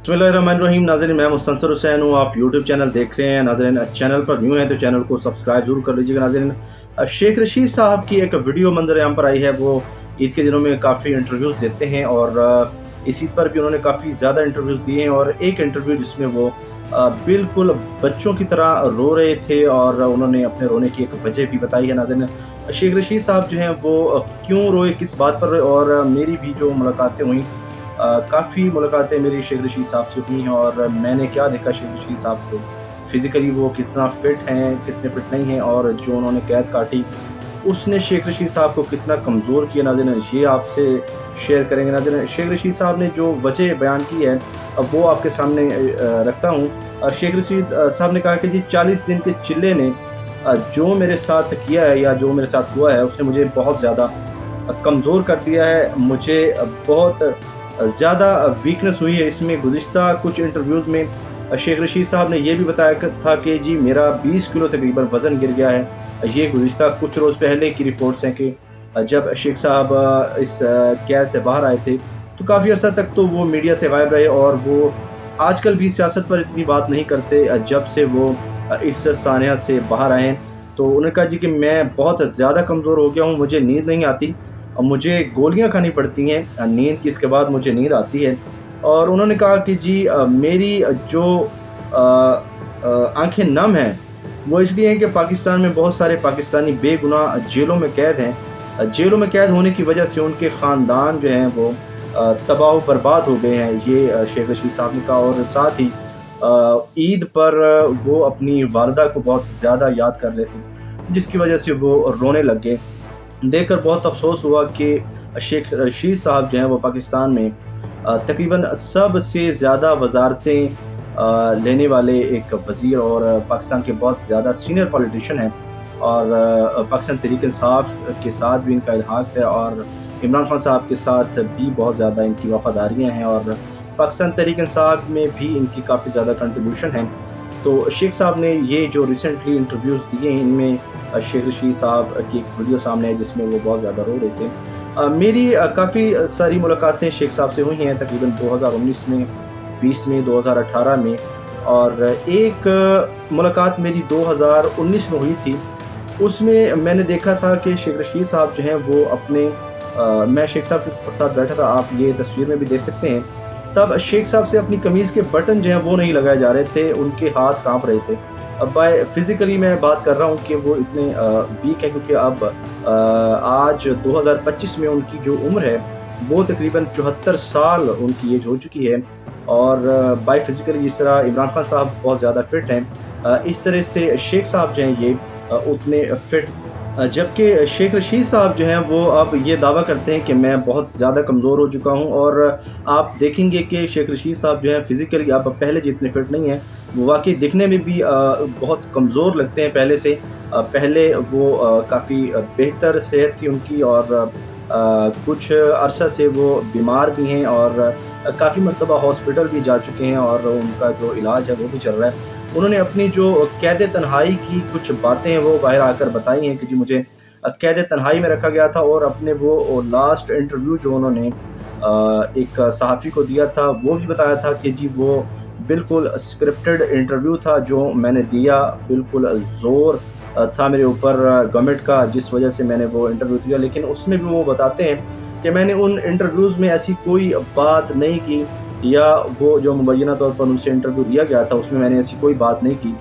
बिस्मिल्लाहिर्रहमानिर्रहीम। नाज़रीन, मैं मुस्तनसर हुसैन हूँ। आप यूट्यूब चैनल देख रहे हैं। नाज़रीन, चैनल पर न्यू हैं तो चैनल को सब्सक्राइब ज़रूर कर लीजिएगा। नाज़रीन, शेख रशीद साहब की एक वीडियो मंजर आम पर आई है। वो ईद के दिनों में काफ़ी इंटरव्यूज़ देते हैं और इस ईद पर भी उन्होंने काफ़ी ज़्यादा इंटरव्यूज़ दिए हैं और एक इंटरव्यू जिसमें वो बिल्कुल बच्चों की तरह रो रहे थे और उन्होंने अपने रोने की एक वजह भी बताई है। नाज़रीन, शेख रशीद साहब जो हैं वो क्यों रोए, किस बात पर रोए, और मेरी भी जो मुलाकातें हुई, काफ़ी मुलाकातें मेरी शेख रशीद साहब से हुई हैं और मैंने क्या देखा शेख रशीद साहब को, फ़िज़िकली वो कितना फ़िट हैं, कितने फ़िट नहीं हैं, और जो उन्होंने कैद काटी उसने शेख रशीद साहब को कितना कमज़ोर किया। नाज़रीन, ये आपसे शेयर करेंगे। नाज़रीन, शेख रशीद साहब ने जो वजह बयान की है अब वो आपके सामने रखता हूँ। शेख रशीद साहब ने कहा कि जी 40 दिन के चिल्ले ने जो मेरे साथ किया है या जो मेरे साथ हुआ है उसने मुझे बहुत ज़्यादा कमज़ोर कर दिया है। मुझे बहुत ज़्यादा वीकनेस हुई है इसमें। गुज़िश्ता कुछ इंटरव्यूज़ में शेख रशीद साहब ने ये भी बताया था कि जी मेरा 20 किलो तकरीबन वज़न गिर गया है। ये गुज़िश्ता कुछ रोज़ पहले की रिपोर्ट्स हैं कि जब शेख साहब इस कैद से बाहर आए थे तो काफ़ी अर्सा तक तो वो मीडिया से गायब रहे और वो आजकल भी सियासत पर इतनी बात नहीं करते जब से वो इस सानिया से बाहर आए हैं। तो उन्होंने कहा जी कि मैं बहुत ज़्यादा कमज़ोर हो गया हूँ, मुझे नींद नहीं आती, मुझे गोलियां खानी पड़ती हैं नींद की, इसके बाद मुझे नींद आती है। और उन्होंने कहा कि जी मेरी जो आंखें नम हैं वो इसलिए हैं कि पाकिस्तान में बहुत सारे पाकिस्तानी बेगुनाह जेलों में कैद हैं। जेलों में कैद होने की वजह से उनके ख़ानदान जो हैं वो तबाह बर्बाद हो गए हैं। ये शेख रशीद साहब ने कहा और साथ ही ईद पर वो अपनी वालदा को बहुत ज़्यादा याद कर रहे थे जिसकी वजह से वो रोने लग गए। देखकर बहुत अफसोस हुआ कि शेख रशीद साहब जो हैं वो पाकिस्तान में तकरीबन सबसे ज़्यादा वज़ारतें लेने वाले एक वज़ीर और पाकिस्तान के बहुत ज़्यादा सीनियर पॉलिटिशियन हैं और पाकिस्तान तहरीक इंसाफ के साथ भी इनका इल्हाक़ है और इमरान खान साहब के साथ भी बहुत ज़्यादा इनकी वफ़ादारियाँ हैं और पाकिस्तान तहरीक इंसाफ में भी इनकी काफ़ी ज़्यादा कंट्रीब्यूशन है। तो शेख साहब ने ये जो रिसेंटली इंटरव्यूज़ दिए हैं इनमें शेख रशीद साहब की एक वीडियो सामने है जिसमें वो बहुत ज़्यादा रो रहे थे। मेरी काफ़ी सारी मुलाकातें शेख साहब से हुई हैं तकरीबन 2019 में, 20 में, 2018 में, और एक मुलाकात मेरी 2019 में हुई थी। उसमें मैंने देखा था कि शेख रशीद साहब जो हैं वो अपने मैं शेख साहब के साथ बैठा था, आप ये तस्वीर में भी देख सकते हैं। तब शेख साहब से अपनी कमीज़ के बटन जो हैं वो नहीं लगाए जा रहे थे, उनके हाथ काँप रहे थे। अब बाय फ़िज़िकली मैं बात कर रहा हूँ कि वो इतने वीक हैं क्योंकि अब आज 2025 में उनकी जो उम्र है वो तकरीबन 74 साल उनकी एज हो चुकी है और बाय फ़िज़िकली जिस तरह इमरान खान साहब बहुत ज़्यादा फ़िट हैं इस तरह से शेख साहब जो हैं ये उतने फ़िट, जबकि शेख रशीद साहब जो हैं वो अब ये दावा करते हैं कि मैं बहुत ज़्यादा कमज़ोर हो चुका हूँ और आप देखेंगे कि शेख रशीद साहब जो हैं फ़िज़िकली अब पहले जितने फ़िट नहीं हैं, वो वाकई दिखने में भी बहुत कमज़ोर लगते हैं पहले से। पहले वो काफ़ी बेहतर सेहत थी उनकी और कुछ अरसा से वो बीमार भी हैं और काफ़ी मरतबा हॉस्पिटल भी जा चुके हैं और उनका जो इलाज है वो भी चल रहा है। उन्होंने अपनी जो कैद तन्हाई की कुछ बातें वो बाहर आकर बताई हैं कि जी मुझे कैद तन्हाई में रखा गया था और अपने वो लास्ट इंटरव्यू जो उन्होंने एक सहाफ़ी को दिया था वो भी बताया था कि जी वो बिल्कुल स्क्रिप्टेड इंटरव्यू था जो मैंने दिया, बिल्कुल ज़ोर था मेरे ऊपर गवर्नमेंट का जिस वजह से मैंने वो इंटरव्यू दिया। लेकिन उसमें भी वो बताते हैं कि मैंने उन इंटरव्यूज़ में ऐसी कोई बात नहीं की या वो जो मुबैना तौर पर उनसे इंटरव्यू दिया गया था उसमें मैंने ऐसी कोई बात नहीं की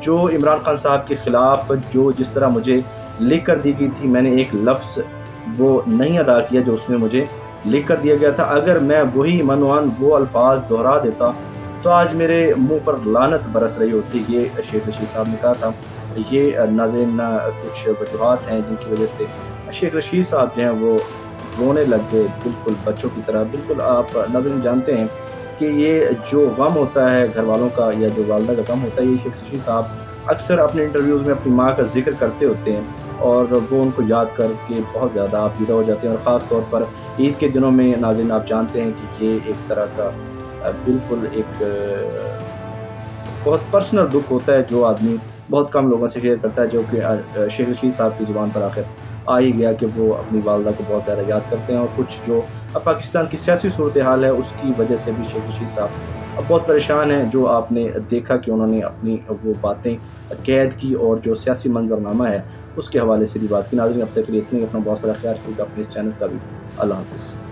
जो इमरान खान साहब के ख़िलाफ़ जो जिस तरह मुझे लिख कर दी गई थी, मैंने एक लफ्ज़ वो नहीं अदा किया जो उसमें मुझे लिख कर दिया गया था। अगर मैं वही मनवान वो अल्फाज दोहरा देता तो आज मेरे मुंह पर लानत बरस रही होती, ये शेख रशीद साहब ने कहा था। ये नाज़रीन कुछ वजूहात हैं जिनकी वजह से शेख रशीद साहब जो हैं वो रोने लग गए बिल्कुल बच्चों की तरह। बिल्कुल आप नाज़रीन जानते हैं कि ये जो गम होता है घर वालों का या जो वालदा का गम होता है, ये शेख रशीद साहब अक्सर अपने इंटरव्यूज़ में अपनी माँ का ज़िक्र करते होते हैं और वो उनको याद करके बहुत ज़्यादा आप विदा हो जाते हैं। और ख़ास तौर पर ईद के दिनों में नाज़रीन आप जानते हैं कि ये एक तरह का बिल्कुल एक बहुत पर्सनल दुख होता है जो आदमी बहुत कम लोगों से शेयर करता है, जो कि शेख रशीद साहब की ज़ुबान पर आखिर आ ही गया कि वो अपनी वालदा को बहुत ज़्यादा याद करते हैं। और कुछ जो پاکستان کی سیاسی صورتحال ہے اس کی وجہ سے بھی شیخ رشید صاحب بہت پریشان ہیں، جو آپ نے دیکھا کہ انہوں نے اپنی وہ باتیں قید کی اور جو سیاسی منظرنامہ ہے اس کے حوالے سے بھی بات کی۔ ناظرین اب تک کے لیے اتنے ہی، اپنا بہت سارا خیال رکھیے گا اپنے اس چینل کا بھی۔ اللہ حافظ۔